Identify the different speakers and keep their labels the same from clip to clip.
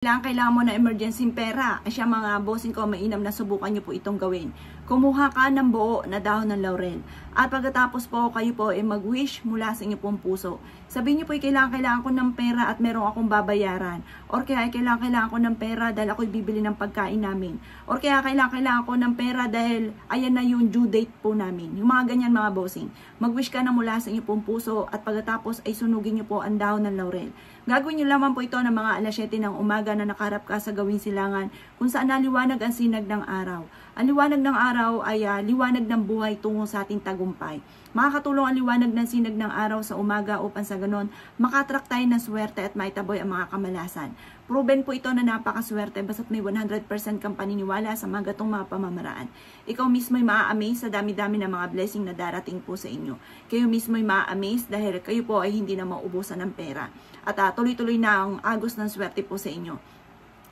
Speaker 1: Kailangan mo na emergency pera. Ay siya mga bossing ko, mainam na subukan nyo po itong gawin. Kumuha ka ng buo na dahon ng laurel. At pagkatapos po, kayo po ay mag-wish mula sa inyo pong puso. Sabihin nyo po, kailangan ko ng pera at meron akong babayaran. Or kaya kailangan ko ng pera dahil ako'y bibili ng pagkain namin. Or kaya kailangan ko ng pera dahil ayan na yung due date po namin. Yung mga ganyan mga bossing. Mag-wish ka na mula sa inyo pong puso at pagkatapos ay sunugin nyo po ang dahon ng laurel. Gagawin nyo lamang po ito ng mga alas 7 ng umaga na nakaharap ka sa gawing silangan kung saan naliwanag ang sinag ng araw. Ang liwanag ng araw ay liwanag ng buhay tungo sa ating tagumpay. Makakatulong ang liwanag ng sinag ng araw sa umaga upang sa ganon makatrak tayo ng swerte at maitaboy ang mga kamalasan. Proven po ito na napakaswerte basta't may 100% kang paniniwala sa mga gatong mga pamamaraan. Ikaw mismo ay maa-amaze sa dami-dami ng mga blessing na darating po sa inyo. Kayo mismo ay maa-amaze dahil kayo po ay hindi na maubusan ng pera. At tuloy-tuloy na ang agos ng swerte po sa inyo.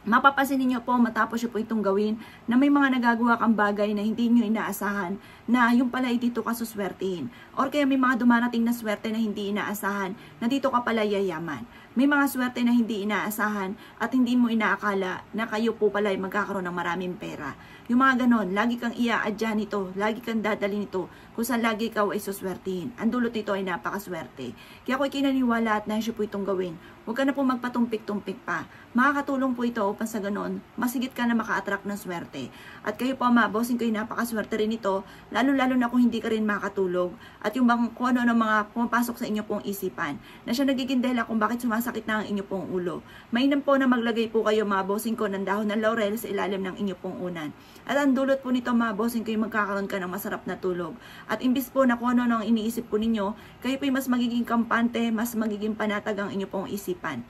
Speaker 1: Mapapansin niyo po matapos nyo po itong gawin na may mga nagagawa kang bagay na hindi nyo inaasahan na yung pala ay dito ka suswertihin. Or kaya may mga dumarating na swerte na hindi inaasahan na dito ka pala yayaman. May mga swerte na hindi inaasahan at hindi mo inaakala na kayo po pala ay magkakaroon ng maraming pera. Yung mga ganon, lagi kang ia-adya nito, lagi kang dadali nito, kung saan lagi ikaw ay suswertihin. Ang dulot nito ay napakaswerte. Kaya ako'y kinaniwala at naisyo po itong gawin. Huwag ka na po magpatumpik-tumpik pa. Makakatulong po ito upang sa ganon, masigit ka na maka-attract ng swerte. At kayo po mga bossing ko ay napakaswerte rin ito, lalo-lalo na kung hindi ka rin makatulog. At yung kung ano ng mga pumapasok sa inyo pong isipan, na siya nagiging dahilan kung bakit sumasakit na ang inyo pong ulo. Mainam po na maglagay po kayo mga bossing ko ng dahon ng laurel sa ilalim ng inyo pong unan. At ang dulot po nito mga bossing ko ay magkakaroon ka ng masarap na tulog. At imbis po na kung ano ang iniisip po ninyo, kayo po ay mas magiging kampante, mas magiging panatag ang inyo pong isipan.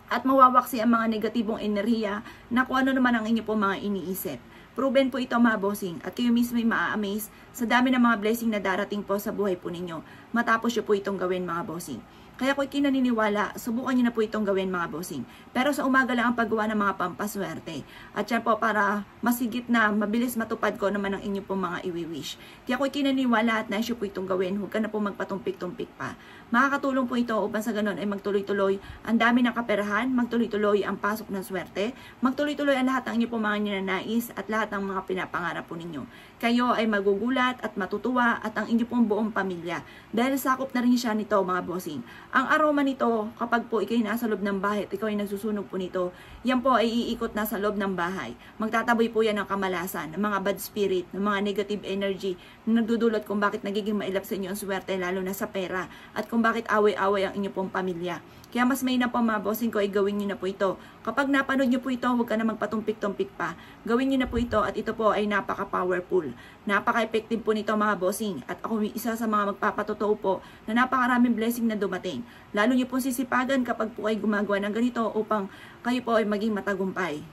Speaker 1: At mawawaksi ang mga negatibong enerhiya na kung ano naman ang inyo pong mga iniisip. Proven po ito mga bossing at kayo mismo ay maa-amaze sa dami ng mga blessing na darating po sa buhay po ninyo matapos nyo po itong gawin mga bossing. Kaya ako'y kinaniniwala, subukan nyo na po itong gawin mga bossing. Pero sa umaga lang ang paggawa ng mga pampaswerte. At yan po para masigit na mabilis matupad ko naman ang inyo pong mga iwi-wish. Kaya ako'y kinaniniwala at naisyo po itong gawin. Huwag ka na po magpatumpik-tumpik pa. Makakatulong po ito upang sa ganon ay magtuloy-tuloy ang dami ng kaperahan, magtuloy-tuloy ang pasok ng swerte, magtuloy-tuloy ang lahat ng inyo pong mga ninanais at lahat ng mga pinapangarap po ninyo. Kayo ay magugulat at matutuwa at ang inyo pong buong pamilya. Dahil sakop na rin siya nito mga bossing. Ang aroma nito, kapag po ikaw nasa loob ng bahay at ikaw ay nagsusunog po nito, yan po ay iikot na sa loob ng bahay. Magtataboy po yan ng kamalasan, ng mga bad spirit, ng mga negative energy na nagdudulot kung bakit nagiging mailap sa inyo ang swerte lalo na sa pera at kung bakit away-away ang inyo pong pamilya. Kaya mas mainam po mga bossing ko ay gawin nyo na po ito. Kapag napanood nyo po ito, huwag ka na magpatumpik-tumpik pa. Gawin nyo na po ito at ito po ay napaka-powerful. Napaka-effective po nito mga bossing. At ako isa sa mga magpapatotoo po na napakaraming blessing na dumating. Lalo nyo pong sisipagan kapag po ay gumagawa ng ganito upang kayo po ay maging matagumpay.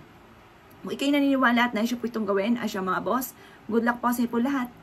Speaker 1: Kung ikay naniniwala at naisyo po itong gawin, asya mga boss, good luck po sa po lahat.